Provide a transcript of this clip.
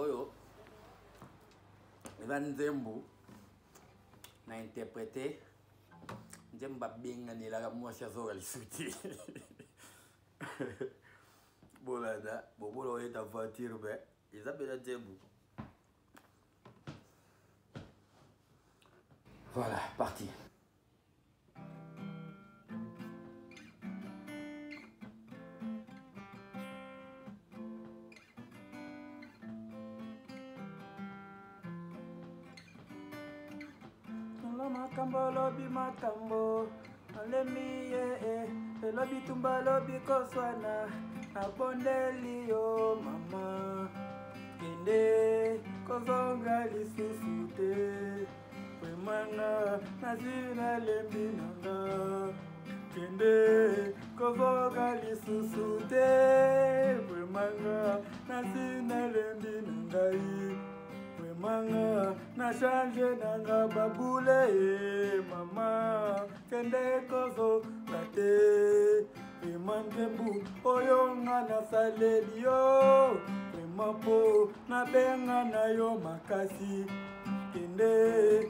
Oyo, Evan Zembu, n'a interprété Jemba Binga ni la moi chazo ali souti. Bolada, Bobolo est en voiture, ben, Isabella Zembu. Voilà, parti. Makambo lobi makambo alemi lobi tumba lobi koswana abondeli yo mama kende kozonga lisusu te wemanga nazina lembi nanga kende kozonga lisusu te wemanga nazina lembi nangai manga na change nanga babule mama kende kozo kate Emanzembu oyo nga na saleli yo emapo na benga na yo makasi kende